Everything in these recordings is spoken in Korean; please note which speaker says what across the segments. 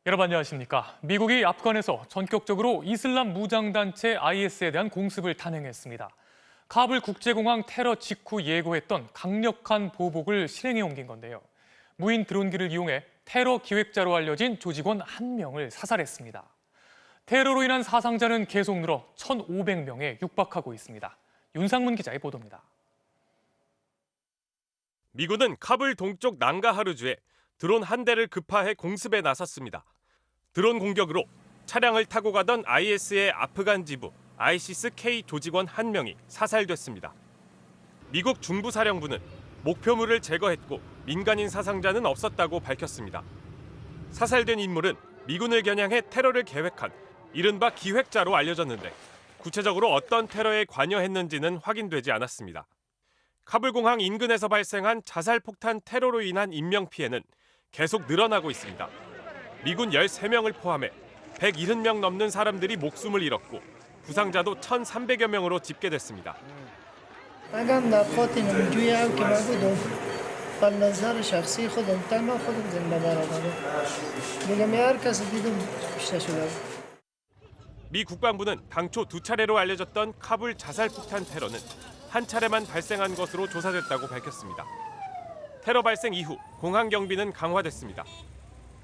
Speaker 1: 여러분 안녕하십니까? 미국이 아프간에서 전격적으로 이슬람 무장단체 IS에 대한 공습을 단행했습니다. 카불 국제공항 테러 직후 예고했던 강력한 보복을 실행에 옮긴 건데요. 무인 드론기를 이용해 테러 기획자로 알려진 조직원 1명을 사살했습니다. 테러로 인한 사상자는 계속 늘어 1,500명에 육박하고 있습니다. 윤상문 기자의 보도입니다.
Speaker 2: 미군은 카불 동쪽 난가하르주에 드론 한 대를 급파해 공습에 나섰습니다. 드론 공격으로 차량을 타고 가던 IS의 아프간 지부 ISIS-K 조직원 1명이 사살됐습니다. 미국 중부사령부는 목표물을 제거했고 민간인 사상자는 없었다고 밝혔습니다. 사살된 인물은 미군을 겨냥해 테러를 계획한 이른바 기획자로 알려졌는데 구체적으로 어떤 테러에 관여했는지는 확인되지 않았습니다. 카불공항 인근에서 발생한 자살폭탄 테러로 인한 인명피해는 계속 늘어나고 있습니다. 미군 13명을 포함해 170명 넘는 사람들이 목숨을 잃었고 부상자도 1,300여 명으로 집계됐습니다. 미 국방부는 당초 2차례로 알려졌던 카불 자살폭탄 테러는 한 차례만 발생한 것으로 조사됐다고 밝혔습니다. 테러 발생 이후 공항 경비는 강화됐습니다.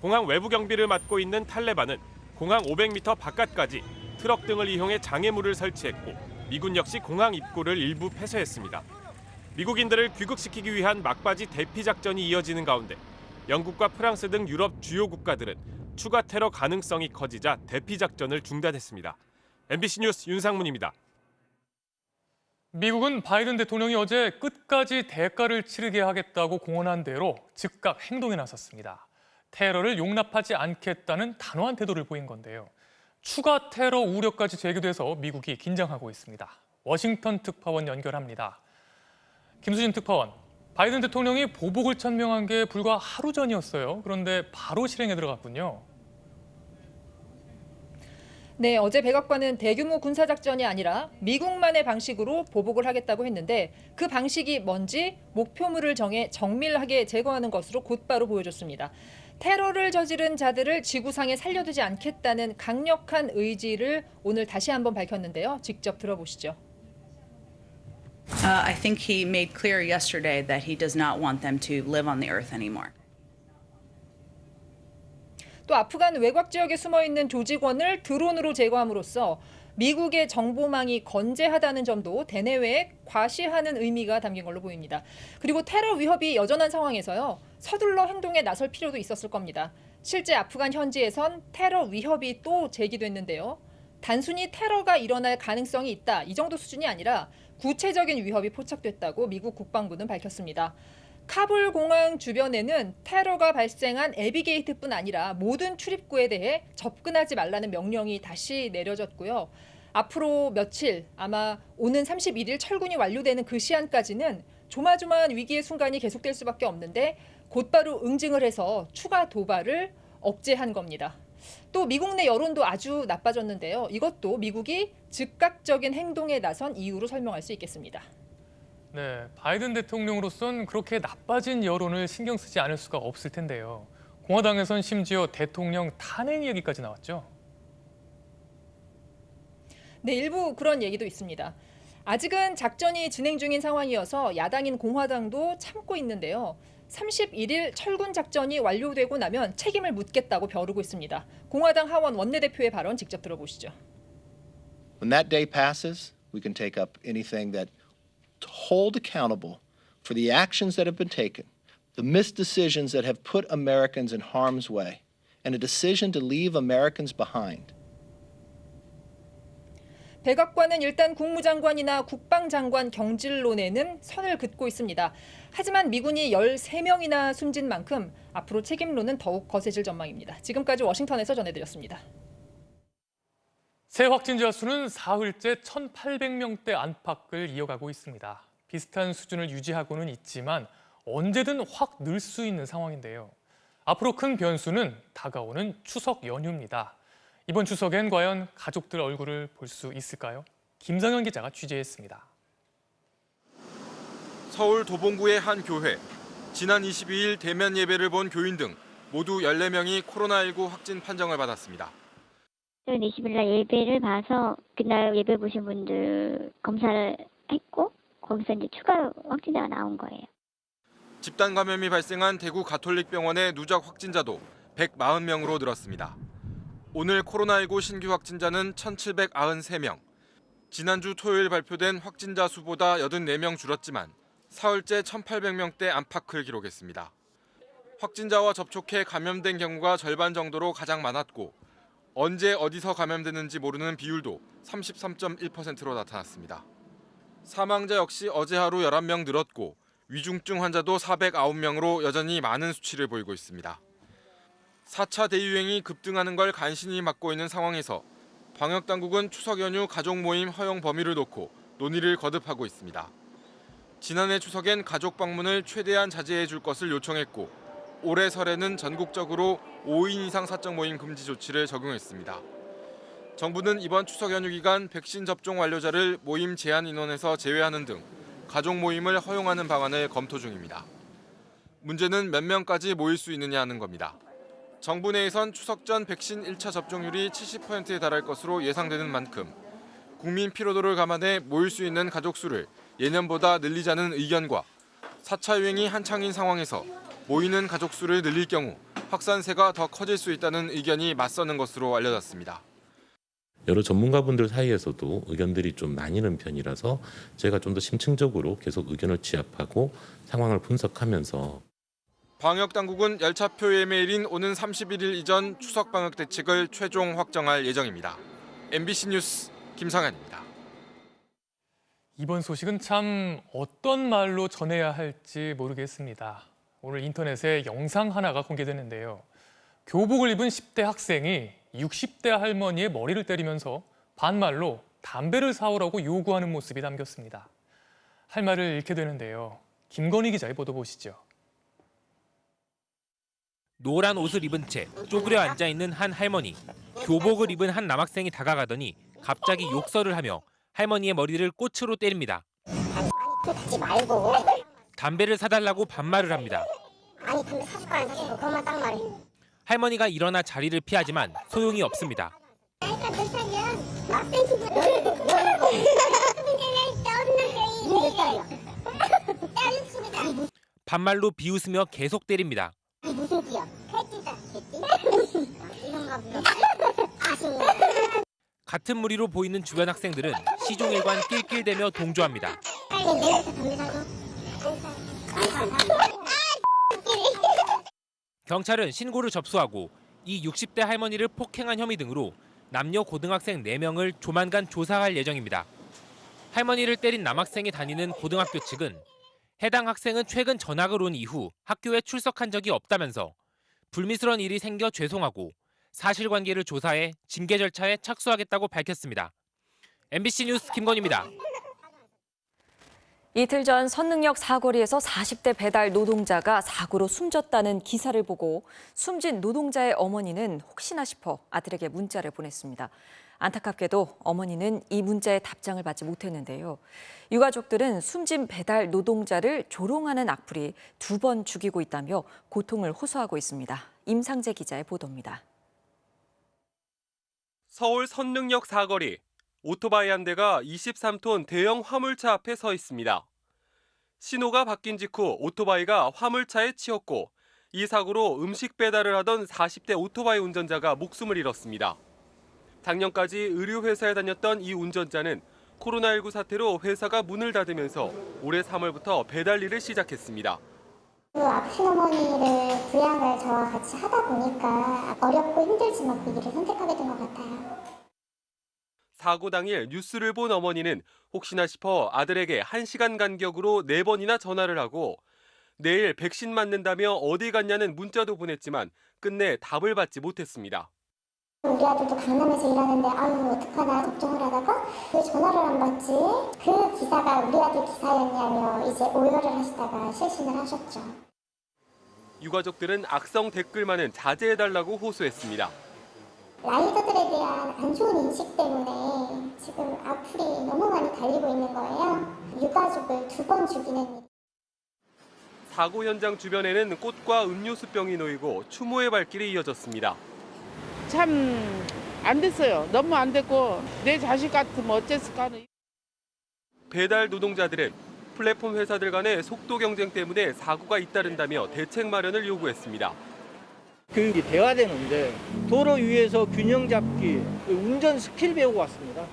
Speaker 2: 공항 외부 경비를 맡고 있는 탈레반은 공항 500m 바깥까지 트럭 등을 이용해 장애물을 설치했고 미군 역시 공항 입구를 일부 폐쇄했습니다. 미국인들을 귀국시키기 위한 막바지 대피 작전이 이어지는 가운데 영국과 프랑스 등 유럽 주요 국가들은 추가 테러 가능성이 커지자 대피 작전을 중단했습니다. MBC 뉴스 윤상문입니다.
Speaker 1: 미국은 바이든 대통령이 어제 끝까지 대가를 치르게 하겠다고 공언한 대로 즉각 행동에 나섰습니다. 테러를 용납하지 않겠다는 단호한 태도를 보인 건데요. 추가 테러 우려까지 제기돼서 미국이 긴장하고 있습니다. 워싱턴 특파원 연결합니다. 김수진 특파원, 바이든 대통령이 보복을 천명한 게 불과 하루 전이었어요. 그런데 바로 실행에 들어갔군요.
Speaker 3: 네, 어제 백악관은 대규모 군사작전이 아니라 미국만의 방식으로 보복을 하겠다고 했는데 그 방식이 뭔지 목표물을 정해 정밀하게 제거하는 것으로 곧바로 보여줬습니다. 테러를 저지른 자들을 지구상에 살려두지 않겠다는 강력한 의지를 오늘 다시 한번 밝혔는데요. 직접 들어보시죠.
Speaker 4: I think he made clear yesterday that he does not want them to live on the earth anymore.
Speaker 3: 또 아프간 외곽 지역에 숨어있는 조직원을 드론으로 제거함으로써 미국의 정보망이 건재하다는 점도 대내외에 과시하는 의미가 담긴 걸로 보입니다. 그리고 테러 위협이 여전한 상황에서요. 서둘러 행동에 나설 필요도 있었을 겁니다. 실제 아프간 현지에선 테러 위협이 또 제기됐는데요. 단순히 테러가 일어날 가능성이 있다 이 정도 수준이 아니라 구체적인 위협이 포착됐다고 미국 국방부는 밝혔습니다. 카불 공항 주변에는 테러가 발생한 에비게이트뿐 아니라 모든 출입구에 대해 접근하지 말라는 명령이 다시 내려졌고요. 앞으로 며칠, 아마 오는 31일 철군이 완료되는 그 시한까지는 조마조마한 위기의 순간이 계속될 수밖에 없는데 곧바로 응징을 해서 추가 도발을 억제한 겁니다. 또 미국 내 여론도 아주 나빠졌는데요. 이것도 미국이 즉각적인 행동에 나선 이유로 설명할 수 있겠습니다.
Speaker 1: 네, 바이든 대통령으로선 그렇게 나빠진 여론을 신경 쓰지 않을 수가 없을 텐데요. 공화당에선 심지어 대통령 탄핵 얘기까지 나왔죠.
Speaker 3: 네, 일부 그런 얘기도 있습니다. 아직은 작전이 진행 중인 상황이어서 야당인 공화당도 참고 있는데요. 31일 철군 작전이 완료되고 나면 책임을 묻겠다고 벼르고 있습니다. 공화당 하원 원내대표의 발언 직접 들어보시죠.
Speaker 5: When that day passes, we can take up anything that to hold accountable for the actions that have been taken, the misdecisions that have put Americans in harm's way, and a decision to leave Americans behind.
Speaker 3: 백악관은 일단 국무장관이나 국방장관 경질론에는 선을 긋고 있습니다. 하지만 미군이 13명이나 숨진 만큼 앞으로 책임론은 더욱 거세질 전망입니다. 지금까지 워싱턴에서 전해드렸습니다.
Speaker 1: 새 확진자 수는 사흘째 1,800명대 안팎을 이어가고 있습니다. 비슷한 수준을 유지하고는 있지만 언제든 확 늘 수 있는 상황인데요. 앞으로 큰 변수는 다가오는 추석 연휴입니다. 이번 추석엔 과연 가족들 얼굴을 볼 수 있을까요? 김상현 기자가 취재했습니다.
Speaker 6: 서울 도봉구의 한 교회. 지난 22일 대면 예배를 본 교인 등 모두 14명이 코로나19 확진 판정을 받았습니다.
Speaker 7: 20일 날 예배를 봐서 그날 예배 보신 분들 검사를 했고 거기서 이제 추가 확진자가 나온 거예요.
Speaker 6: 집단 감염이 발생한 대구 가톨릭병원의 누적 확진자도 140명으로 늘었습니다. 오늘 코로나19 신규 확진자는 1,793명. 지난주 토요일 발표된 확진자 수보다 84명 줄었지만 사흘째 1,800명대 안팎을 기록했습니다. 확진자와 접촉해 감염된 경우가 절반 정도로 가장 많았고 언제 어디서 감염됐는지 모르는 비율도 33.1%로 나타났습니다. 사망자 역시 어제 하루 11명 늘었고 위중증 환자도 409명으로 여전히 많은 수치를 보이고 있습니다. 4차 대유행이 급등하는 걸 간신히 막고 있는 상황에서 방역당국은 추석 연휴 가족 모임 허용 범위를 놓고 논의를 거듭하고 있습니다. 지난해 추석엔 가족 방문을 최대한 자제해 줄 것을 요청했고 올해 설에는 전국적으로 5인 이상 사적 모임 금지 조치를 적용했습니다. 정부는 이번 추석 연휴 기간 백신 접종 완료자를 모임 제한 인원에서 제외하는 등 가족 모임을 허용하는 방안을 검토 중입니다. 문제는 몇 명까지 모일 수 있느냐 하는 겁니다. 정부 내에선 추석 전 백신 1차 접종률이 70%에 달할 것으로 예상되는 만큼 국민 피로도를 감안해 모일 수 있는 가족 수를 예년보다 늘리자는 의견과 4차 유행이 한창인 상황에서 모이는 가족 수를 늘릴 경우 확산세가 더 커질 수 있다는 의견이 맞서는 것으로 알려졌습니다.
Speaker 8: 여러 전문가분들 사이에서도 의견들이 좀 나뉘는 편이라서 제가 좀 더 심층적으로 계속 의견을 취합하고 상황을 분석하면서
Speaker 6: 방역당국은 열차표 예매일인 오는 31일 이전 추석 방역 대책을 최종 확정할 예정입니다. MBC 뉴스 김성현입니다.
Speaker 1: 이번 소식은 참 어떤 말로 전해야 할지 모르겠습니다. 오늘 인터넷에 영상 하나가 공개됐는데요. 교복을 입은 10대 학생이 60대 할머니의 머리를 때리면서 반말로 담배를 사오라고 요구하는 모습이 담겼습니다. 할 말을 잃게 되는데요. 김건희 기자의 보도 보시죠.
Speaker 9: 노란 옷을 입은 채 쪼그려 앉아있는 한 할머니. 교복을 입은 한 남학생이 다가가더니 갑자기 욕설을 하며 할머니의 머리를 꽃으로 때립니다.
Speaker 7: 하지 말고.
Speaker 9: 담배를 사달라고 반말을 합니다.
Speaker 7: 아니 담배 사줄까 안 사줄까 그것만 딱 말해.
Speaker 9: 할머니가 일어나 자리를 피하지만 소용이 없습니다.
Speaker 7: 그러니까 못하면 막생기고
Speaker 9: 반말로 비웃으며 계속 때립니다.
Speaker 7: 무슨 띠야? 개띠다 개띠? 이런가 보다. 아쉽네.
Speaker 9: 같은 무리로 보이는 주변 학생들은 시종일관 낄낄대며 동조합니다.
Speaker 7: 빨리 내일부터 담배 사고.
Speaker 9: 경찰은 신고를 접수하고 이 60대 할머니를 폭행한 혐의 등으로 남녀 고등학생 4명을 조만간 조사할 예정입니다. 할머니를 때린 남학생이 다니는 고등학교 측은 해당 학생은 최근 전학을 온 이후 학교에 출석한 적이 없다면서 불미스러운 일이 생겨 죄송하고 사실관계를 조사해 징계 절차에 착수하겠다고 밝혔습니다. MBC 뉴스 김건희입니다.
Speaker 10: 이틀 전 선능력 사거리에서 40대 배달 노동자가 사고로 숨졌다는 기사를 보고 숨진 노동자의 어머니는 혹시나 싶어 아들에게 문자를 보냈습니다. 안타깝게도 어머니는 이 문자에 답장을 받지 못했는데요. 유가족들은 숨진 배달 노동자를 조롱하는 악플이 2번 죽이고 있다며 고통을 호소하고 있습니다. 임상재 기자의 보도입니다.
Speaker 2: 서울 선능력 사거리. 오토바이 한 대가 23톤 대형 화물차 앞에 서 있습니다. 신호가 바뀐 직후 오토바이가 화물차에 치였고 이 사고로 음식 배달을 하던 40대 오토바이 운전자가 목숨을 잃었습니다. 작년까지 의류회사에 다녔던 이 운전자는 코로나19 사태로 회사가 문을 닫으면서 올해 3월부터 배달 일을 시작했습니다.
Speaker 7: 아픈 어머니를 부양을 저와 같이 하다 보니까 어렵고 힘들지만 그 일을 선택하게 된 것 같아요.
Speaker 2: 사고 당일 뉴스를 본 어머니는 혹시나 싶어 아들에게 1시간 간격으로 4번이나 전화를 하고 내일 백신 맞는다며 어디 갔냐는 문자도 보냈지만 끝내 답을 받지 못했습니다.
Speaker 7: 우리 아들도 강남에서 일하는데 아유 어떡하나 걱정을 하다가 왜 전화를 안 받지? 그 기사가 우리 아들 기사였냐며 이제 오열을 하시다가 실신을 하셨죠.
Speaker 2: 유가족들은 악성 댓글만은 자제해달라고 호소했습니다.
Speaker 7: 라이더들에 대한 안 좋은 인식 때문에 지금 악플이 너무 많이 달리고 있는 거예요. 유가족을 2번 죽이는 일.
Speaker 2: 사고 현장 주변에는 꽃과 음료수병이 놓이고 추모의 발길이 이어졌습니다.
Speaker 11: 참 안 됐어요. 너무 안 됐고 내 자식 같으면 어쨌을까 하는.
Speaker 2: 배달 노동자들은 플랫폼 회사들 간의 속도 경쟁 때문에 사고가 잇따른다며 대책 마련을 요구했습니다.
Speaker 12: 교육이 돼야 되는데 도로 위에서 균형 잡기, 운전 스킬 배우고 왔습니다.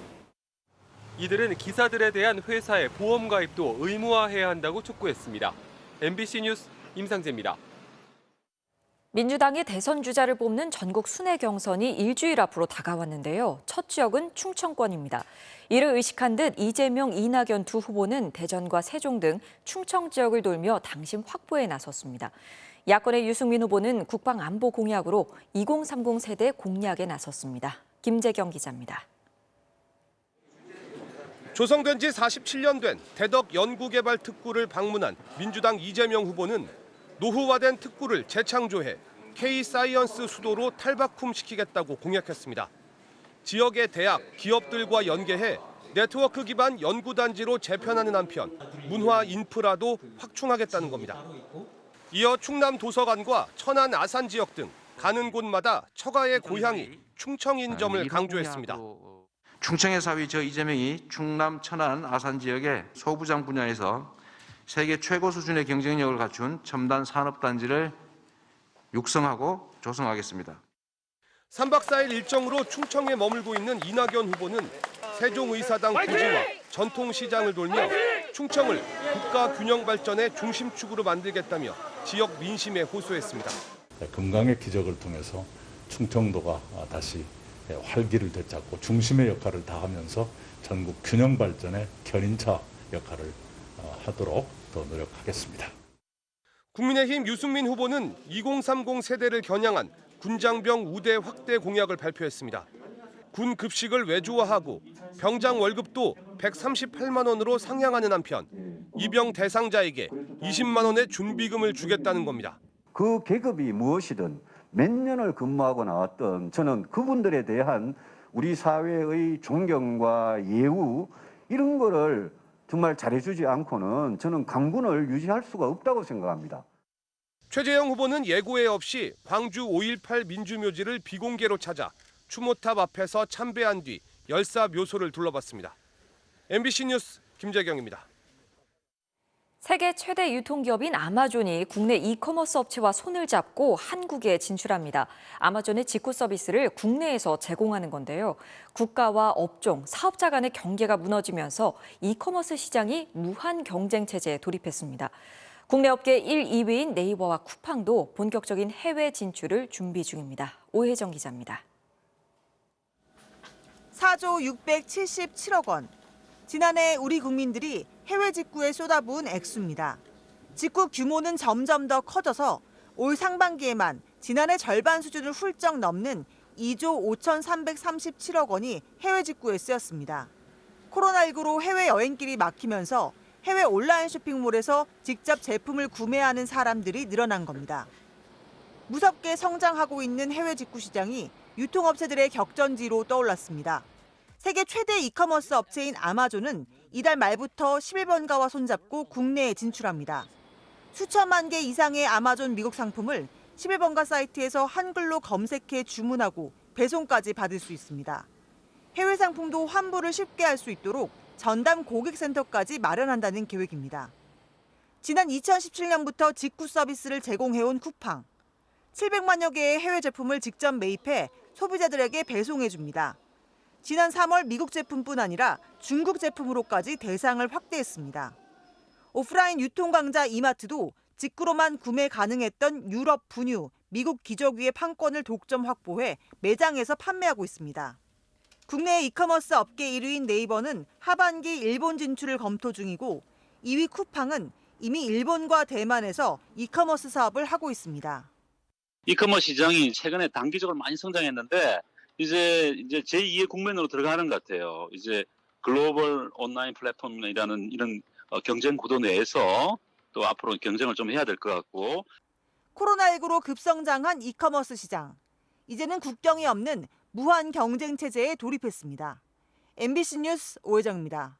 Speaker 2: 이들은 기사들에 대한 회사의 보험 가입도 의무화해야 한다고 촉구했습니다. MBC 뉴스 임상재입니다.
Speaker 10: 민주당이 대선 주자를 뽑는 전국 순회 경선이 일주일 앞으로 다가왔는데요. 첫 지역은 충청권입니다. 이를 의식한 듯 이재명, 이낙연 두 후보는 대전과 세종 등 충청 지역을 돌며 당심 확보에 나섰습니다. 야권의 유승민 후보는 국방 안보 공약으로 2030 세대 공략에 나섰습니다. 김재경 기자입니다.
Speaker 2: 조성된 지 47년 된 대덕 연구개발특구를 방문한 민주당 이재명 후보는 노후화된 특구를 재창조해 K-사이언스 수도로 탈바꿈시키겠다고 공약했습니다. 지역의 대학, 기업들과 연계해 네트워크 기반 연구단지로 재편하는 한편 문화 인프라도 확충하겠다는 겁니다. 이어 충남 도서관과 천안 아산 지역 등 가는 곳마다 처가의 고향이 충청인 점을 강조했습니다.
Speaker 13: 충청의 사위 저 이재명이 충남, 천안, 아산 지역의 소부장 분야에서 세계 최고 수준의 경쟁력을 갖춘 첨단 산업단지를 육성하고 조성하겠습니다.
Speaker 2: 3박 4일 일정으로 충청에 머물고 있는 이낙연 후보는 세종의사당 부지와 전통시장을 돌며 충청을 국가균형발전의 중심축으로 만들겠다며 지역 민심에 호소했습니다.
Speaker 14: 금강의 기적을 통해서 충청도가 다시 활기를 되찾고 중심의 역할을 다하면서 전국 균형발전의 견인차 역할을 하도록 더 노력하겠습니다.
Speaker 2: 국민의힘 유승민 후보는 2030 세대를 겨냥한 군장병 우대 확대 공약을 발표했습니다. 군 급식을 외주화하고 병장 월급도 138만 원으로 상향하는 한편 입영 대상자에게 20만 원의 준비금을 주겠다는 겁니다.
Speaker 15: 그 계급이 무엇이든 몇 년을 근무하고 나왔던 저는 그분들에 대한 우리 사회의 존경과 예우 이런 거를 정말 잘해주지 않고는 저는 강군을 유지할 수가 없다고 생각합니다.
Speaker 2: 최재형 후보는 예고에 없이 광주 5.18 민주묘지를 비공개로 찾아 추모탑 앞에서 참배한 뒤 열사 묘소를 둘러봤습니다. MBC 뉴스 김재경입니다.
Speaker 10: 세계 최대 유통기업인 아마존이 국내 이커머스 업체와 손을 잡고 한국에 진출합니다. 아마존의 직구 서비스를 국내에서 제공하는 건데요. 국가와 업종, 사업자 간의 경계가 무너지면서 이커머스 시장이 무한 경쟁 체제에 돌입했습니다. 국내 업계 1, 2위인 네이버와 쿠팡도 본격적인 해외 진출을 준비 중입니다. 오혜정 기자입니다.
Speaker 16: 4조 677억 원. 지난해 우리 국민들이 해외 직구에 쏟아부은 액수입니다. 직구 규모는 점점 더 커져서 올 상반기에만 지난해 절반 수준을 훌쩍 넘는 2조 5,337억 원이 해외 직구에 쓰였습니다. 코로나19로 해외 여행길이 막히면서 해외 온라인 쇼핑몰에서 직접 제품을 구매하는 사람들이 늘어난 겁니다. 무섭게 성장하고 있는 해외 직구 시장이 유통업체들의 격전지로 떠올랐습니다. 세계 최대 이커머스 업체인 아마존은 이달 말부터 11번가와 손잡고 국내에 진출합니다. 수천만 개 이상의 아마존 미국 상품을 11번가 사이트에서 한글로 검색해 주문하고 배송까지 받을 수 있습니다. 해외 상품도 환불을 쉽게 할 수 있도록 전담 고객센터까지 마련한다는 계획입니다. 지난 2017년부터 직구 서비스를 제공해온 쿠팡. 700만여 개의 해외 제품을 직접 매입해 소비자들에게 배송해줍니다. 지난 3월 미국 제품뿐 아니라 중국 제품으로까지 대상을 확대했습니다. 오프라인 유통 강자 이마트도 직구로만 구매 가능했던 유럽 분유, 미국 기저귀의 판권을 독점 확보해 매장에서 판매하고 있습니다. 국내 이커머스 업계 1위인 네이버는 하반기 일본 진출을 검토 중이고 2위 쿠팡은 이미 일본과 대만에서 이커머스 사업을 하고 있습니다.
Speaker 17: 이커머스 시장이 최근에 단기적으로 많이 성장했는데 이제 제2의 국면으로 들어가는 것 같아요. 이제 글로벌 온라인 플랫폼이라는 이런 경쟁 구도 내에서 또 앞으로 경쟁을 좀 해야 될 것 같고.
Speaker 16: 코로나19로 급성장한 이커머스 시장. 이제는 국경이 없는 무한 경쟁 체제에 돌입했습니다. MBC 뉴스 오혜정입니다.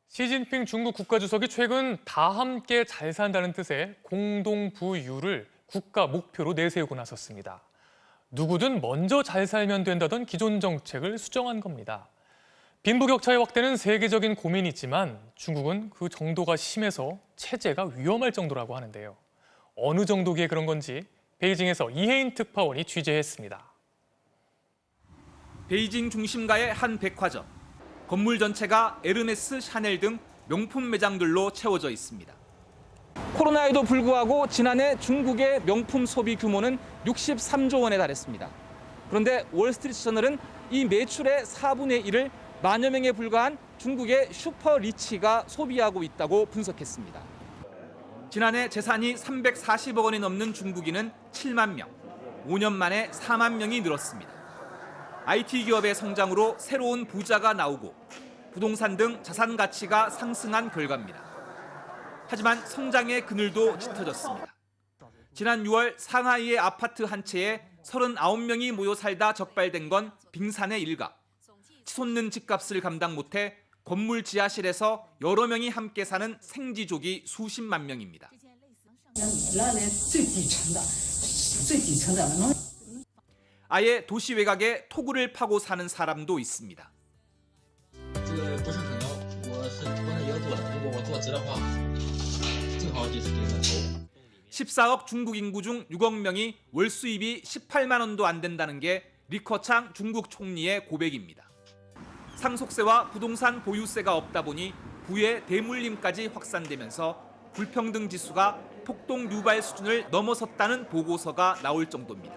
Speaker 1: 시진핑 중국 국가주석이 최근 다 함께 잘 산다는 뜻의 공동부유를 국가 목표로 내세우고 나섰습니다. 누구든 먼저 잘 살면 된다던 기존 정책을 수정한 겁니다. 빈부격차의 확대는 세계적인 고민이지만 중국은 그 정도가 심해서 체제가 위험할 정도라고 하는데요. 어느 정도기에 그런 건지 베이징에서 이혜인 특파원이 취재했습니다.
Speaker 18: 베이징 중심가의 한 백화점. 건물 전체가 에르메스, 샤넬 등 명품 매장들로 채워져 있습니다. 코로나에도 불구하고 지난해 중국의 명품 소비 규모는 63조 원에 달했습니다. 그런데 월스트리트 저널은 이 매출의 4분의 1을 만여 명에 불과한 중국의 슈퍼 리치가 소비하고 있다고 분석했습니다. 지난해 재산이 340억 원이 넘는 중국인은 7만 명, 5년 만에 4만 명이 늘었습니다. IT 기업의 성장으로 새로운 부자가 나오고 부동산 등 자산 가치가 상승한 결과입니다. 하지만 성장의 그늘도 짙어졌습니다. 지난 6월 상하이의 아파트 한 채에 39명이 모여 살다 적발된 건 빙산의 일가. 치솟는 집값을 감당 못해 건물 지하실에서 여러 명이 함께 사는 생지족이 수십만 명입니다. 아예 도시 외곽에 토구를 파고 사는 사람도 있습니다. 14억 중국 인구 중 6억 명이 월 수입이 18만 원도 안 된다는 게 리커창 중국 총리의 고백입니다. 상속세와 부동산 보유세가 없다 보니 부의 대물림까지 확산되면서 불평등 지수가 폭동 유발 수준을 넘어섰다는 보고서가 나올 정도입니다.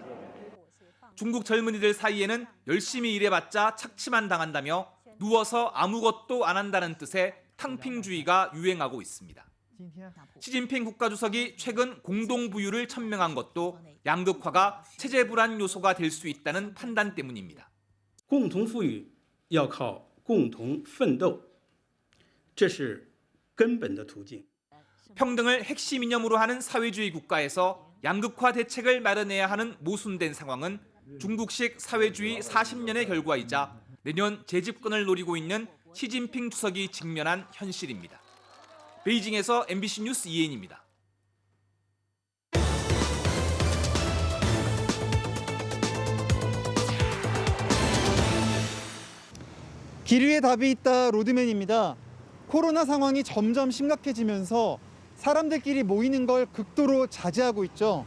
Speaker 18: 중국 젊은이들 사이에는 열심히 일해봤자 착취만 당한다며 누워서 아무것도 안 한다는 뜻의 탕핑주의가 유행하고 있습니다. 시진핑 국가주석이 최근 공동부유를 천명한 것도 양극화가 체제 불안 요소가 될 수 있다는 판단 때문입니다.
Speaker 19: 共同富裕要靠共同奋斗，这是根本的途径。
Speaker 18: 평등을 핵심 이념으로 하는 사회주의 국가에서 양극화 대책을 마련해야 하는 모순된 상황은 중국식 사회주의 40년의 결과이자 내년 재집권을 노리고 있는 시진핑 주석이 직면한 현실입니다. 베이징에서 MBC 뉴스 이혜인입니다.
Speaker 20: 길 위에 답이 있다 로드맨입니다. 코로나 상황이 점점 심각해지면서 사람들끼리 모이는 걸 극도로 자제하고 있죠.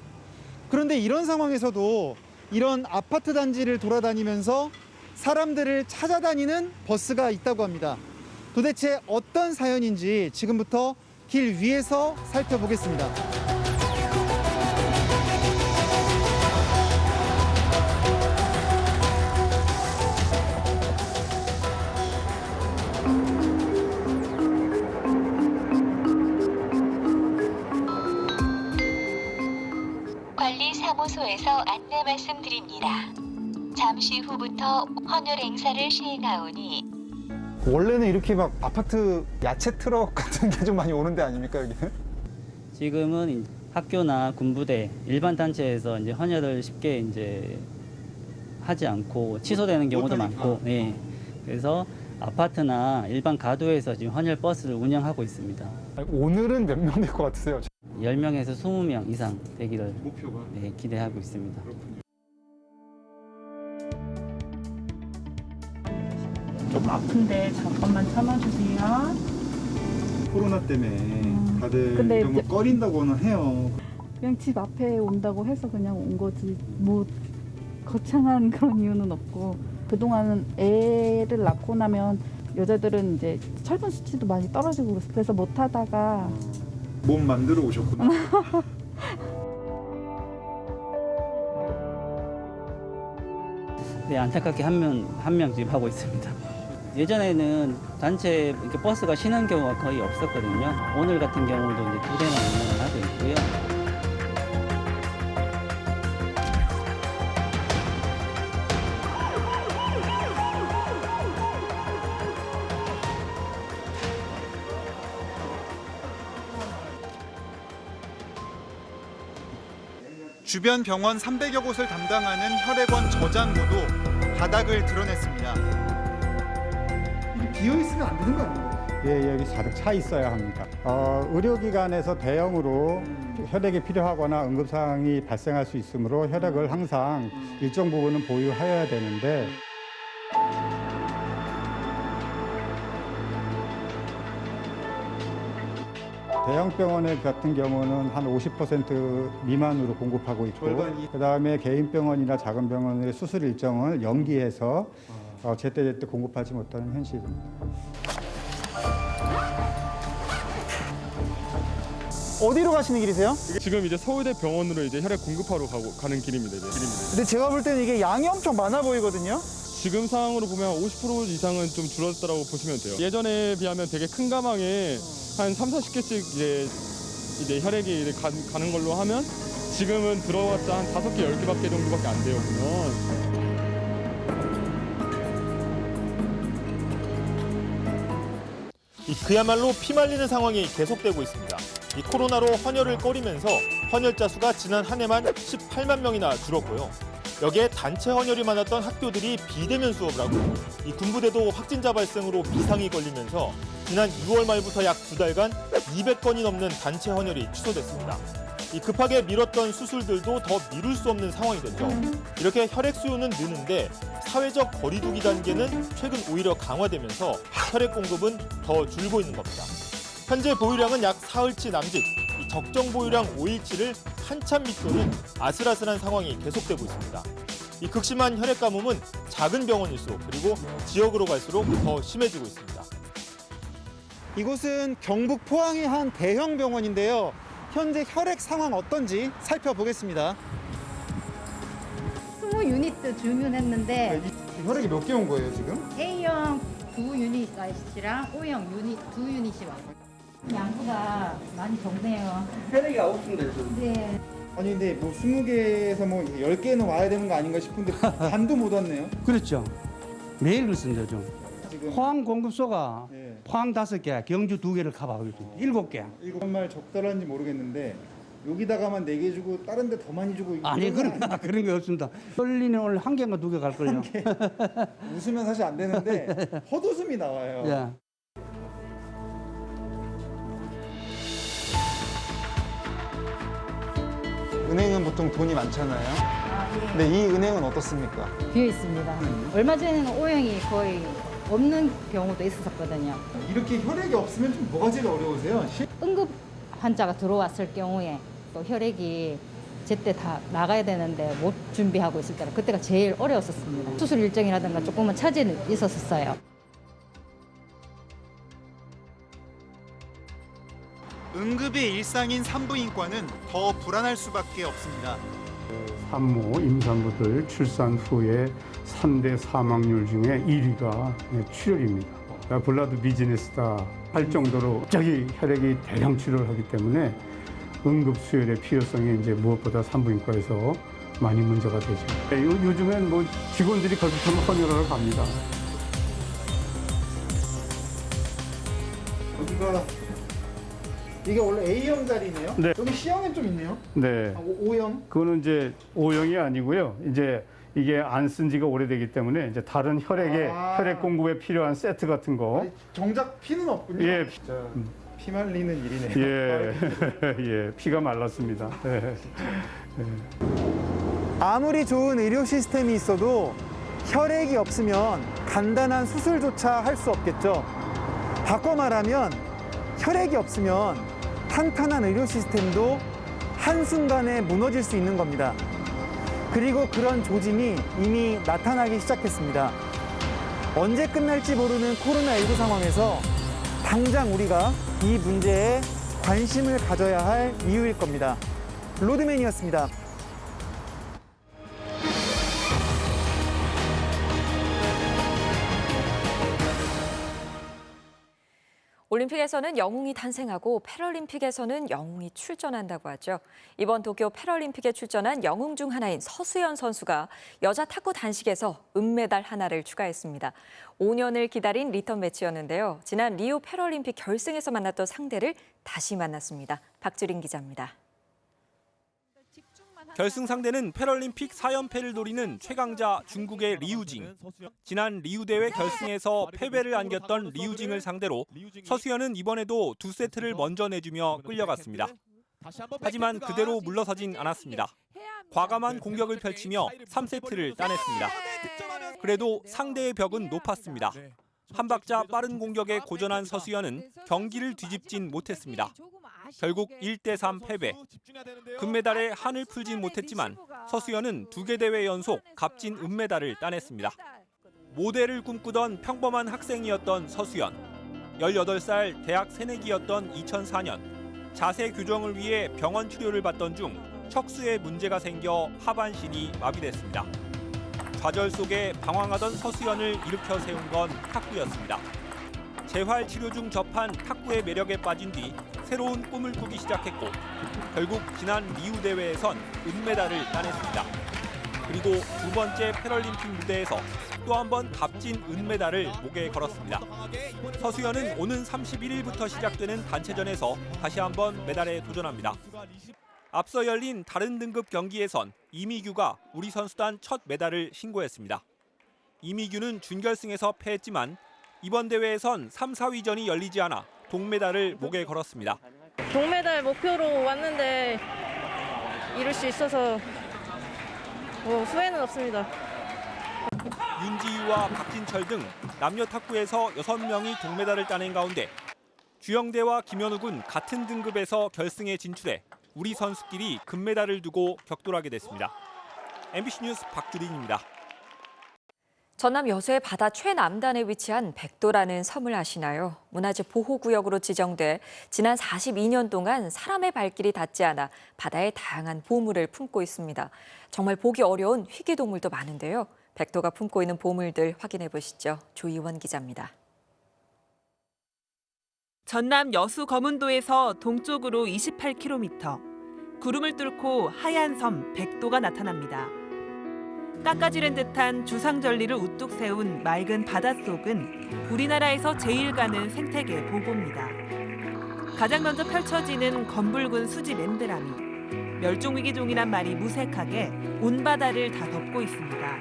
Speaker 20: 그런데 이런 상황에서도 이런 아파트 단지를 돌아다니면서 사람들을 찾아다니는 버스가 있다고 합니다. 도대체 어떤 사연인지 지금부터 길 위에서 살펴보겠습니다.
Speaker 21: 관리사무소에서 안내 말씀드립니다. 잠시 후부터 헌혈 행사를 시행하오니
Speaker 20: 원래는 이렇게 막 아파트 야채 트럭 같은 게 좀 많이 오는 데 아닙니까, 여기는?
Speaker 22: 지금은 학교나 군부대 일반 단체에서 이제 헌혈을 쉽게 이제 하지 않고 취소되는 경우도 많고, 네. 그래서 아파트나 일반 가도에서 지금 헌혈 버스를 운영하고 있습니다.
Speaker 20: 오늘은 몇 명 될 것 같으세요?
Speaker 22: 10명에서 20명 이상 되기를 목표가? 네, 기대하고 있습니다.
Speaker 23: 좀 아픈데 잠깐만 참아주세요.
Speaker 24: 코로나 때문에 다들
Speaker 23: 근데
Speaker 24: 좀 꺼린다고는 해요.
Speaker 23: 그냥 집 앞에 온다고 해서 그냥 온 거지 뭐 거창한 그런 이유는 없고, 그동안은 애를 낳고 나면 여자들은 이제 철분 수치도 많이 떨어지고 그래서 못 하다가
Speaker 24: 몸 만들어 오셨구나.
Speaker 22: 네, 안타깝게 한 명 지금 하고 있습니다. 예전에는 단체 이렇게 버스가 쉬는 경우가 거의 없었거든요. 오늘 같은 경우도 이제 2대나 운영을 하고 있고요.
Speaker 20: 주변 병원 300여 곳을 담당하는 혈액원 저장고도 바닥을 드러냈습니다. 이게 비어있으면 안 되는 거 아니에요?
Speaker 24: 여기 가득 차 있어야 합니다. 의료기관에서 대형으로 혈액이 필요하거나 응급사항이 발생할 수 있으므로 혈액을 항상 일정 부분은 보유해야 되는데 대형 병원의 같은 경우는 한 50% 미만으로 공급하고 있고 그다음에 개인 병원이나 작은 병원의 수술 일정을 연기해서 제때제때 공급하지 못하는 현실입니다.
Speaker 20: 어디로 가시는 길이세요?
Speaker 3: 지금 이제 서울대 병원으로 이제 혈액 공급하러 가는 길입니다.
Speaker 20: 근데 제가 볼 때는 이게 양이 엄청 많아 보이거든요.
Speaker 3: 지금 상황으로 보면 50% 이상은 좀 줄었다고 보시면 돼요. 예전에 비하면 되게 큰 가방에 한 3, 40개씩 이제 혈액이 가는 걸로 하면 지금은 들어왔자 한 5개, 10개밖에 정도밖에 안 돼요, 보면.
Speaker 4: 그야말로 피말리는 상황이 계속되고 있습니다. 이 코로나로 헌혈을 꺼리면서 헌혈자 수가 지난 한 해만 18만 명이나 줄었고요. 여기에 단체 헌혈이 많았던 학교들이 비대면 수업을 하고 이 군부대도 확진자 발생으로 비상이 걸리면서 지난 6월 말부터 약 2달간 200건이 넘는 단체 헌혈이 취소됐습니다. 이 급하게 미뤘던 수술들도 더 미룰 수 없는 상황이 됐죠. 이렇게 혈액 수요는 느는데 사회적 거리두기 단계는 최근 오히려 강화되면서 혈액 공급은 더 줄고 있는 겁니다. 현재 보유량은 약 사흘치 남짓, 이 적정 보유량 5일치를 한참 밑도는 아슬아슬한 상황이 계속되고 있습니다. 이 극심한 혈액 가뭄은 작은 병원일수록 그리고 지역으로 갈수록 더 심해지고 있습니다.
Speaker 20: 이곳은 경북 포항의 한 대형 병원인데요. 현재 혈액 상황 어떤지 살펴보겠습니다.
Speaker 5: 20유니트 주문했는데
Speaker 20: 혈액이 몇 개 온 거예요 지금?
Speaker 5: A형 2유닛 사이즈랑 O형 유닛 2유닛이 왔어요. 양수가 많이 적네요.
Speaker 12: 혈액이 9개인데
Speaker 5: 네.
Speaker 20: 아니 근데 뭐 20개에서 뭐 10개는 와야 되는 거 아닌가 싶은데 반도 못 왔네요.
Speaker 19: 그렇죠. 매일 그렇습니다, 좀. 포항 공급소가 포항 5개, 경주 2개를 커버하고 있습니다. 7개.
Speaker 20: 이거 정말 적절한지 모르겠는데 여기다가만 4개 주고 다른 데 더 많이 주고
Speaker 19: 아니 그런 거 없습니다. 떨리는 오늘 1개인가 2개 갈걸요.
Speaker 20: 웃으면 사실 안 되는데 헛웃음이 나와요.
Speaker 19: 예.
Speaker 20: 은행은 보통 돈이 많잖아요.
Speaker 5: 예.
Speaker 20: 근데 이 은행은 어떻습니까?
Speaker 5: 비어 있습니다. 얼마 전에는 O형이 거의 없는 경우도 있었거든요.
Speaker 20: 이렇게 혈액이 없으면 좀 뭐가 제일 어려우세요?
Speaker 5: 응급 환자가 들어왔을 경우에 또 혈액이 제때 다 나가야 되는데 못 준비하고 있을 때라 그때가 제일 어려웠었습니다. 수술 일정이라든가 조금은 차질이 있었어요.
Speaker 20: 응급의 일상인 산부인과는 더 불안할 수밖에 없습니다.
Speaker 8: 산모, 임산부들 출산 후에 3대 사망률 중에 1위가 출혈입니다. 블라드 비즈니스다 할 정도로 갑자기 혈액이 대량 출혈을 하기 때문에 응급 수혈의 필요성이 이제 무엇보다 산부인과에서 많이 문제가 되죠. 요즘엔 뭐 직원들이 걸핏하면 헌혈하러 갑니다.
Speaker 20: 여기가 이게 원래 A형 자리네요?
Speaker 8: 네.
Speaker 20: 여기 C형은 좀 있네요?
Speaker 8: 네.
Speaker 20: O형?
Speaker 8: 그거는 이제 O형이 아니고요. 이제 이게 안 쓴 지가 오래되기 때문에 이제 다른 혈액 공급에 필요한 세트 같은 거.
Speaker 20: 아니, 정작 피는 없군요.
Speaker 8: 예.
Speaker 20: 피 말리는 일이네요.
Speaker 8: 예. 예. 피가 말랐습니다. 예.
Speaker 20: 아무리 좋은 의료 시스템이 있어도 혈액이 없으면 간단한 수술조차 할 수 없겠죠. 바꿔 말하면 혈액이 없으면 탄탄한 의료 시스템도 한순간에 무너질 수 있는 겁니다. 그리고 그런 조짐이 이미 나타나기 시작했습니다. 언제 끝날지 모르는 코로나19 상황에서 당장 우리가 이 문제에 관심을 가져야 할 이유일 겁니다. 로드맨이었습니다.
Speaker 10: 올림픽에서는 영웅이 탄생하고 패럴림픽에서는 영웅이 출전한다고 하죠. 이번 도쿄 패럴림픽에 출전한 영웅 중 하나인 서수연 선수가 여자 탁구 단식에서 은메달 하나를 추가했습니다. 5년을 기다린 리턴 매치였는데요. 지난 리오 패럴림픽 결승에서 만났던 상대를 다시 만났습니다. 박주린 기자입니다.
Speaker 6: 결승 상대는 패럴림픽 4연패를 노리는 최강자 중국의 리우징. 지난 리우 대회 결승에서 패배를 안겼던 리우징을 상대로 서수연은 이번에도 2세트를 먼저 내주며 끌려갔습니다. 하지만 그대로 물러서진 않았습니다. 과감한 공격을 펼치며 3세트를 따냈습니다. 그래도 상대의 벽은 높았습니다. 한 박자 빠른 공격에 고전한 서수연은 경기를 뒤집진 못했습니다. 결국 1대3 패배. 금메달에 한을 풀진 못했지만 서수연은 2개 대회 연속 값진 은메달을 따냈습니다. 모델을 꿈꾸던 평범한 학생이었던 서수연. 18살 대학 새내기였던 2004년. 자세 교정을 위해 병원 치료를 받던 중 척수에 문제가 생겨 하반신이 마비됐습니다. 좌절 속에 방황하던 서수연을 일으켜 세운 건 탁구였습니다. 재활 치료 중 접한 탁구의 매력에 빠진 뒤 새로운 꿈을 꾸기 시작했고 결국 지난 리우 대회에선 은메달을 따냈습니다. 그리고 2번째 패럴림픽 무대에서 또 한 번 값진 은메달을 목에 걸었습니다. 서수연은 오는 31일부터 시작되는 단체전에서 다시 한번 메달에 도전합니다. 앞서 열린 다른 등급 경기에선 이미규가 우리 선수단 첫 메달을 신고했습니다. 이미규는 준결승에서 패했지만 이번 대회에선 3, 4위전이 열리지 않아 동메달을 목에 걸었습니다.
Speaker 7: 동메달 목표로 왔는데 이룰 수 있어서 후회는 없습니다.
Speaker 6: 윤지유와 박진철 등 남녀 탁구에서 6명이 동메달을 따낸 가운데 주영대와 김현욱은 같은 등급에서 결승에 진출해 우리 선수끼리 금메달을 두고 격돌하게 됐습니다. MBC 뉴스 박규린입니다.
Speaker 10: 전남 여수의 바다 최남단에 위치한 백도라는 섬을 아시나요? 문화재 보호구역으로 지정돼 지난 42년 동안 사람의 발길이 닿지 않아 바다에 다양한 보물을 품고 있습니다. 정말 보기 어려운 희귀동물도 많은데요. 백도가 품고 있는 보물들 확인해 보시죠. 조이원 기자입니다.
Speaker 9: 전남 여수 거문도에서 동쪽으로 28km, 구름을 뚫고 하얀 섬 백도가 나타납니다. 깎아지른 듯한 주상절리를 우뚝 세운 맑은 바닷속은 우리나라에서 제일 가는 생태계 보고입니다. 가장 먼저 펼쳐지는 검붉은 수지 맨드라미, 멸종위기종이란 말이 무색하게 온 바다를 다 덮고 있습니다.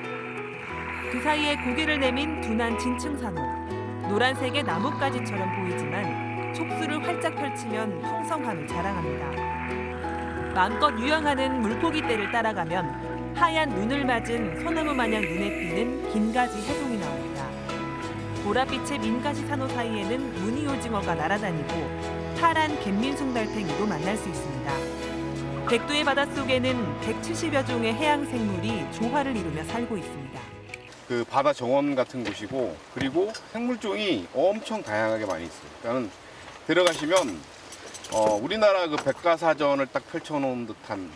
Speaker 9: 그 사이에 고개를 내민 둔한 진층산호, 노란색의 나뭇가지처럼 보이지만 촉수를 활짝 펼치면 풍성함을 자랑합니다. 마음껏 유영하는 물고기떼를 따라가면 하얀 눈을 맞은 소나무 마냥 눈에 띄는 긴가지 해송이 나옵니다. 보랏빛의 민가시 산호 사이에는 무늬오징어가 날아다니고 파란 갯민숭달팽이도 만날 수 있습니다. 백도의 바닷속에는 170여 종의 해양 생물이 조화를 이루며 살고 있습니다.
Speaker 11: 그 바다 정원 같은 곳이고 그리고 생물종이 엄청 다양하게 많이 있어요. 그러니까 들어가시면 우리나라 그 백과사전을 딱 펼쳐놓은 듯한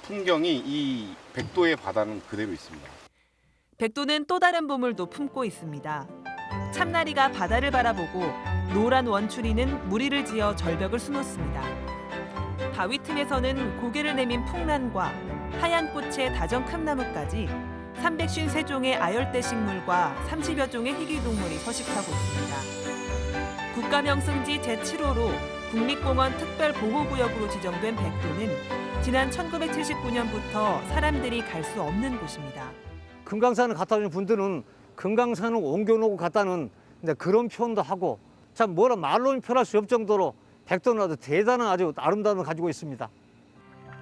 Speaker 11: 풍경이 이 백도의 바다는 그대로 있습니다.
Speaker 9: 백도는 또 다른 보물도 품고 있습니다. 참나리가 바다를 바라보고 노란 원추리는 무리를 지어 절벽을 수놓습니다. 바위 틈에서는 고개를 내민 풍란과 하얀 꽃의 다정 큼나무까지 353종의 아열대 식물과 30여 종의 희귀동물이 서식하고 있습니다. 국가명승지 제7호로 국립공원 특별보호구역으로 지정된 백도는 지난 1979년부터 사람들이 갈 수 없는 곳입니다.
Speaker 25: 금강산을 갖다 주는 분들은 금강산을 옮겨놓고 갔다는 그런 표현도 하고 참 뭐라 말로는 표현할 수 없을 정도로 백도는 아주 대단한 아주 아름다움을 가지고 있습니다.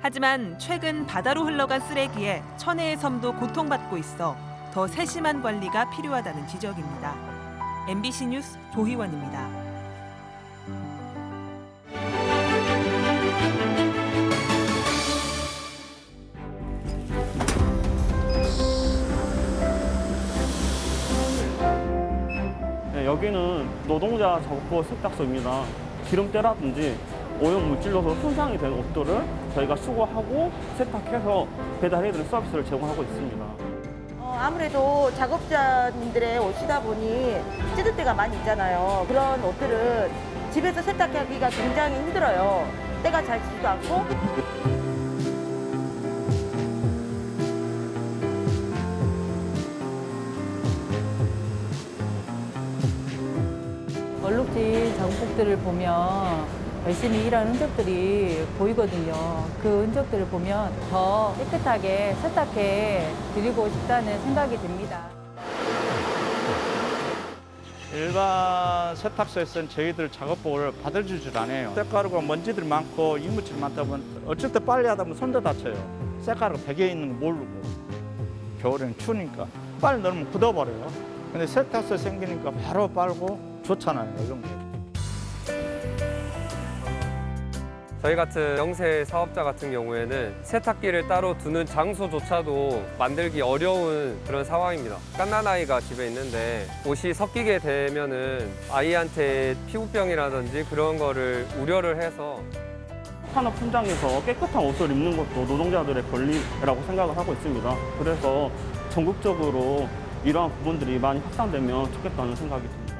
Speaker 9: 하지만 최근 바다로 흘러간 쓰레기에 천혜의 섬도 고통받고 있어 더 세심한 관리가 필요하다는 지적입니다. MBC 뉴스 조희원입니다.
Speaker 26: 네, 여기는 노동자 적고 세탁소입니다. 기름때라든지 오염 물질로서 손상이 된 옷들을 저희가 수거하고 세탁해서 배달해드리는 서비스를 제공하고 있습니다.
Speaker 27: 아무래도 작업자님들의 옷이다 보니 찌들 때가 많이 있잖아요. 그런 옷들은 집에서 세탁하기가 굉장히 힘들어요. 때가 잘 지지도 않고.
Speaker 28: 얼룩진 작업복들을 보면
Speaker 1: 열심히 일하는 흔적들이 보이거든요. 그 흔적들을 보면 더 깨끗하게 세탁해 드리고 싶다는 생각이 듭니다.
Speaker 2: 일반 세탁소에서는 저희들 작업복을 받아주질 않아요. 쇳가루가 먼지들 많고 이물질 많다 보면 어쩔 때 빨리 하다 보면 손도 다쳐요. 쇳가루가 베개 있는 거 모르고. 겨울에는 추우니까 빨리 넣으면 굳어버려요. 근데 세탁소에 생기니까 바로 빨고 좋잖아요, 이런 게.
Speaker 13: 저희 같은 영세 사업자 같은 경우에는 세탁기를 따로 두는 장소조차도 만들기 어려운 그런 상황입니다. 갓난아이가 집에 있는데 옷이 섞이게 되면은 아이한테 피부병이라든지 그런 거를 우려를 해서
Speaker 26: 산업 현장에서 깨끗한 옷을 입는 것도 노동자들의 권리라고 생각을 하고 있습니다. 그래서 전국적으로 이러한 부분들이 많이 확산되면 좋겠다는 생각이 듭니다.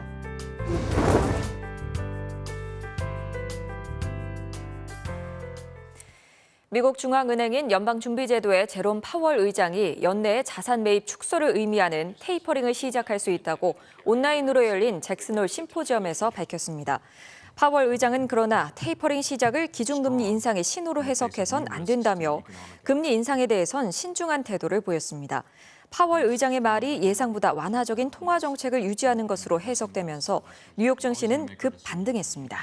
Speaker 10: 미국 중앙은행인 연방준비제도의 제롬 파월 의장이 연내에 자산 매입 축소를 의미하는 테이퍼링을 시작할 수 있다고 온라인으로 열린 잭슨홀 심포지엄에서 밝혔습니다. 파월 의장은 그러나 테이퍼링 시작을 기준금리 인상의 신호로 해석해선 안 된다며 금리 인상에 대해선 신중한 태도를 보였습니다. 파월 의장의 말이 예상보다 완화적인 통화 정책을 유지하는 것으로 해석되면서 뉴욕 증시는 급 반등했습니다.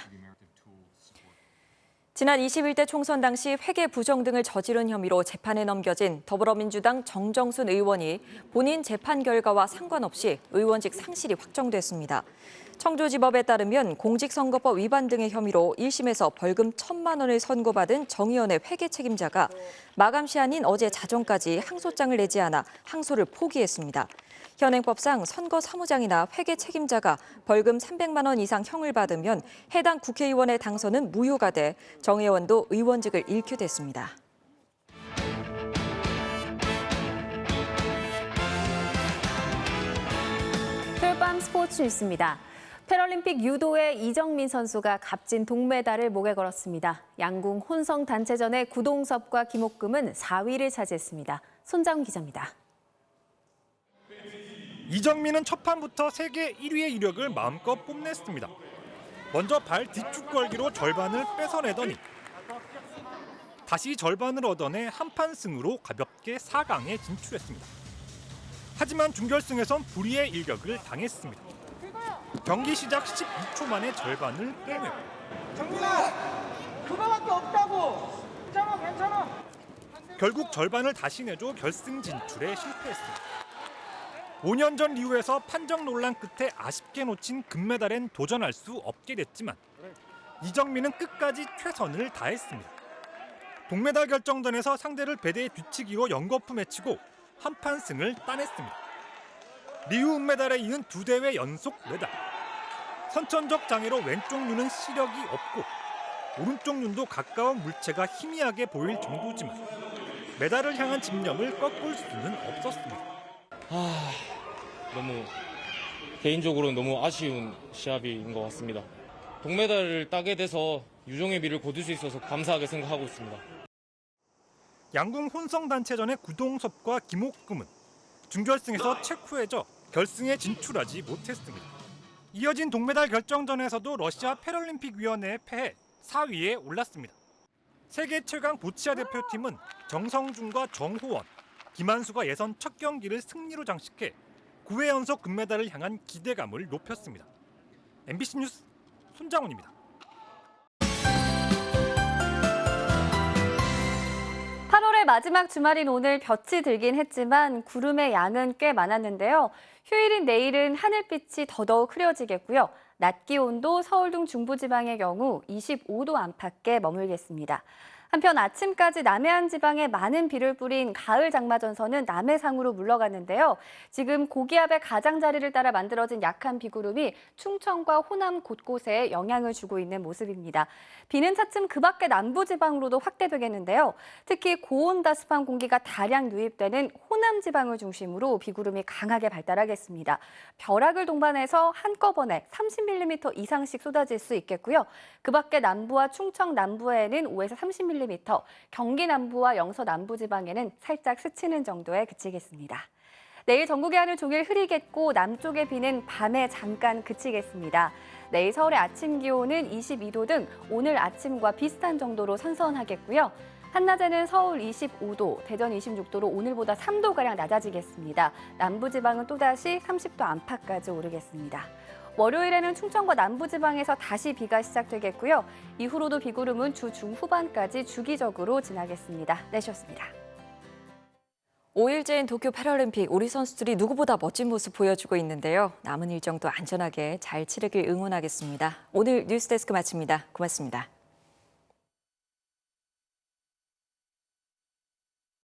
Speaker 10: 지난 21대 총선 당시 회계 부정 등을 저지른 혐의로 재판에 넘겨진 더불어민주당 정정순 의원이 본인 재판 결과와 상관없이 의원직 상실이 확정됐습니다. 청주지법에 따르면 공직선거법 위반 등의 혐의로 1심에서 벌금 1,000만 원을 선고받은 정 의원의 회계 책임자가 마감 시한인 어제 자정까지 항소장을 내지 않아 항소를 포기했습니다. 현행법상 선거 사무장이나 회계 책임자가 벌금 300만 원 이상 형을 받으면 해당 국회의원의 당선은 무효가 돼 정 의원도 의원직을 잃게 됐습니다.
Speaker 14: 토요일 밤 스포츠 뉴스입니다. 패럴림픽 유도의 이정민 선수가 값진 동메달을 목에 걸었습니다. 양궁 혼성 단체전의 구동섭과 김옥금은 4위를 차지했습니다. 손장훈 기자입니다.
Speaker 15: 이정민은 첫 판부터 세계 1위의 이력을 마음껏 뽐냈습니다. 먼저 발 뒤축 걸기로 절반을 뺏어내더니 다시 절반을 얻어내 한판 승으로 가볍게 4강에 진출했습니다. 하지만 준결승에선 불의의 일격을 당했습니다. 경기 시작 12초 만에 절반을 빼내고
Speaker 12: 정민아, 그거밖에 없다고. 괜찮아.
Speaker 15: 결국 절반을 다시 내줘 결승 진출에 실패했습니다. 5년 전 리우에서 판정 논란 끝에 아쉽게 놓친 금메달엔 도전할 수 없게 됐지만 이정민은 끝까지 최선을 다했습니다. 동메달 결정전에서 상대를 배대에 뒤치기로 연거푸 맺히고 한판 승을 따냈습니다. 리우 은메달에 이은 2대회 연속 메달. 선천적 장애로 왼쪽 눈은 시력이 없고 오른쪽 눈도 가까운 물체가 희미하게 보일 정도지만 메달을 향한 집념을 꺾을 수는 없었습니다.
Speaker 16: 너무 개인적으로는 너무 아쉬운 시합인 것 같습니다. 동메달을 따게 돼서 유종의 미를 거둘 수 있어서 감사하게 생각하고 있습니다.
Speaker 15: 양궁 혼성 단체전의 구동섭과 김옥금은 준결승에서 체코에 져 결승에 진출하지 못했습니다. 이어진 동메달 결정전에서도 러시아 패럴림픽 위원회에 패해 4위에 올랐습니다. 세계 최강 보치아 대표팀은 정성준과 정호원, 김한수가 예선 첫 경기를 승리로 장식해 9회 연속 금메달을 향한 기대감을 높였습니다. MBC 뉴스 손장훈입니다.
Speaker 17: 8월의 마지막 주말인 오늘 볕이 들긴 했지만 구름의 양은 꽤 많았는데요. 휴일인 내일은 하늘빛이 더더욱 흐려지겠고요. 낮 기온도 서울 등 중부지방의 경우 25도 안팎에 머물겠습니다. 한편 아침까지 남해안 지방에 많은 비를 뿌린 가을 장마전선은 남해상으로 물러갔는데요. 지금 고기압의 가장자리를 따라 만들어진 약한 비구름이 충청과 호남 곳곳에 영향을 주고 있는 모습입니다. 비는 차츰 그 밖의 남부지방으로도 확대되겠는데요. 특히 고온다습한 공기가 다량 유입되는 호남 지방을 중심으로 비구름이 강하게 발달하겠습니다. 벼락을 동반해서 한꺼번에 30mm 이상씩 쏟아질 수 있겠고요. 그 밖에 남부와 충청 남부에는 5에서 30mm, 경기 남부와 영서 남부 지방에는 살짝 스치는 정도에 그치겠습니다. 내일 전국의 하늘 종일 흐리겠고 남쪽의 비는 밤에 잠깐 그치겠습니다. 내일 서울의 아침 기온은 22도 등 오늘 아침과 비슷한 정도로 선선하겠고요. 한낮에는 서울 25도, 대전 26도로 오늘보다 3도가량 낮아지겠습니다. 남부지방은 또다시 30도 안팎까지 오르겠습니다. 월요일에는 충청과 남부지방에서 다시 비가 시작되겠고요. 이후로도 비구름은 주 중후반까지 주기적으로 지나겠습니다. 날씨였습니다.
Speaker 10: 5일째인 도쿄 패럴림픽 우리 선수들이 누구보다 멋진 모습 보여주고 있는데요. 남은 일정도 안전하게 잘 치르길 응원하겠습니다. 오늘 뉴스데스크 마칩니다. 고맙습니다.